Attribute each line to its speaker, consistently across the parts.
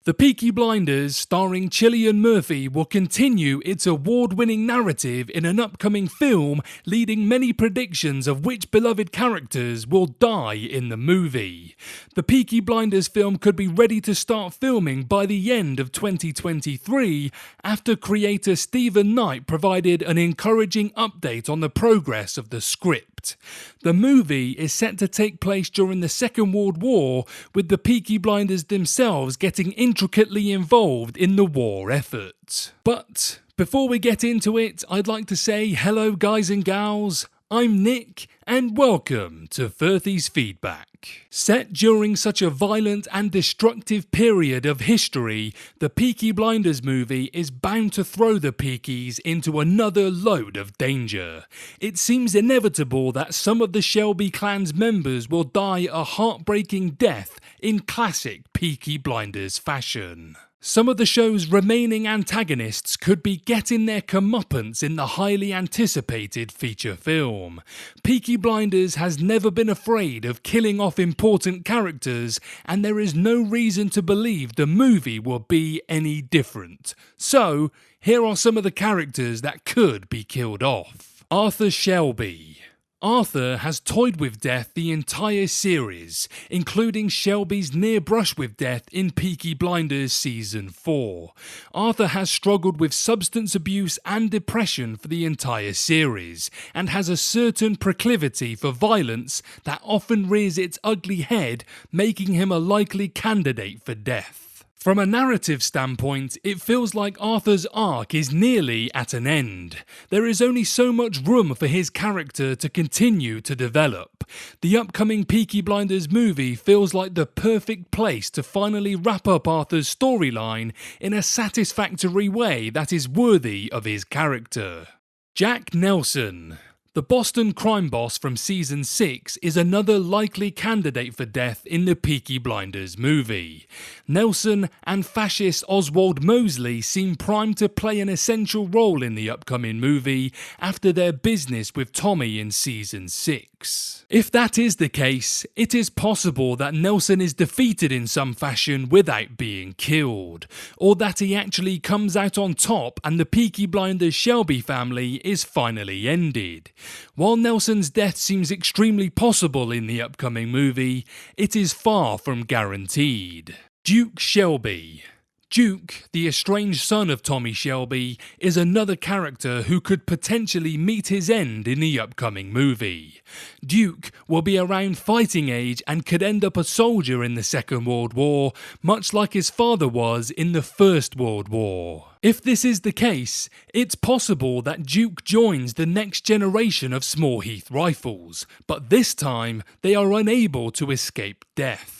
Speaker 1: The Peaky Blinders, starring Cillian Murphy, will continue its award-winning narrative in an upcoming film, leading many predictions of which beloved characters will die in the movie. The Peaky Blinders film could be ready to start filming by the end of 2023, after creator Stephen Knight provided an encouraging update on the progress of the script. The movie is set to take place during the Second World War, with the Peaky Blinders themselves getting intricately involved in the war effort. But before we get into it, I'd like to say hello guys and gals, I'm Nick and welcome to Firthy's Feedback. Set during such a violent and destructive period of history, the Peaky Blinders movie is bound to throw the Peakies into another load of danger. It seems inevitable that some of the Shelby clan's members will die a heartbreaking death in classic Peaky Blinders fashion. Some of the show's remaining antagonists could be getting their comeuppance in the highly anticipated feature film. Peaky Blinders has never been afraid of killing off important characters, and there is no reason to believe the movie will be any different. So, here are some of the characters that could be killed off. Arthur Shelby. Arthur has toyed with death the entire series, including Shelby's near brush with death in Peaky Blinders Season 4. Arthur has struggled with substance abuse and depression for the entire series, and has a certain proclivity for violence that often rears its ugly head, making him a likely candidate for death. From a narrative standpoint, it feels like Arthur's arc is nearly at an end. There is only so much room for his character to continue to develop. The upcoming Peaky Blinders movie feels like the perfect place to finally wrap up Arthur's storyline in a satisfactory way that is worthy of his character. Jack Nelson. The Boston crime boss from Season 6 is another likely candidate for death in the Peaky Blinders movie. Nelson and fascist Oswald Mosley seem primed to play an essential role in the upcoming movie after their business with Tommy in Season 6. If that is the case, it is possible that Nelson is defeated in some fashion without being killed, or that he actually comes out on top and the Peaky Blinders Shelby family is finally ended. While Nelson's death seems extremely possible in the upcoming movie, it is far from guaranteed. Duke Shelby. Duke, the estranged son of Tommy Shelby, is another character who could potentially meet his end in the upcoming movie. Duke will be around fighting age and could end up a soldier in the Second World War, much like his father was in the First World War. If this is the case, it's possible that Duke joins the next generation of Smallheath rifles, but this time they are unable to escape death.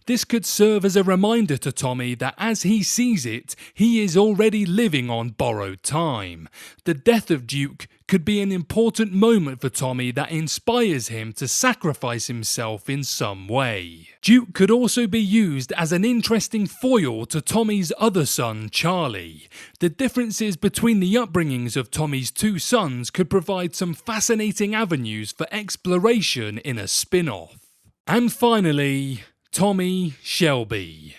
Speaker 1: This could serve as a reminder to Tommy that as he sees it, he is already living on borrowed time. The death of Duke could be an important moment for Tommy that inspires him to sacrifice himself in some way. Duke could also be used as an interesting foil to Tommy's other son, Charlie. The differences between the upbringings of Tommy's two sons could provide some fascinating avenues for exploration in a spin-off. And finally, Tommy Shelby.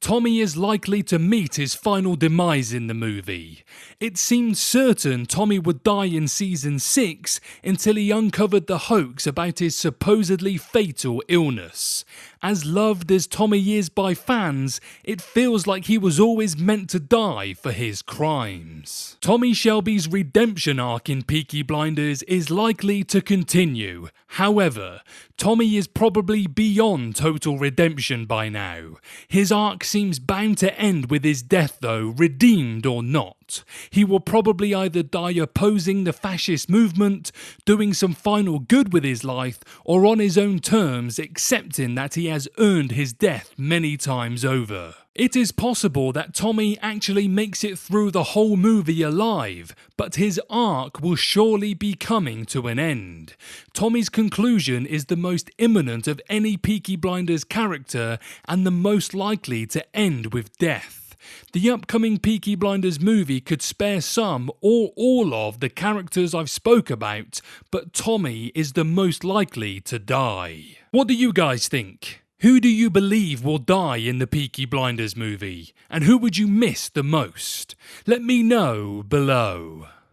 Speaker 1: Tommy is likely to meet his final demise in the movie. It seemed certain Tommy would die in Season 6 until he uncovered the hoax about his supposedly fatal illness. As loved as Tommy is by fans, it feels like he was always meant to die for his crimes. Tommy Shelby's redemption arc in Peaky Blinders is likely to continue. However, Tommy is probably beyond total redemption by now. His arc seems bound to end with his death though, redeemed or not. He will probably either die opposing the fascist movement, doing some final good with his life, or on his own terms accepting that he has earned his death many times over. It is possible that Tommy actually makes it through the whole movie alive, but his arc will surely be coming to an end. Tommy's conclusion is the most imminent of any Peaky Blinders character and the most likely to end with death. The upcoming Peaky Blinders movie could spare some or all of the characters I've spoke about, but Tommy is the most likely to die. What do you guys think? Who do you believe will die in the Peaky Blinders movie? And who would you miss the most? Let me know below.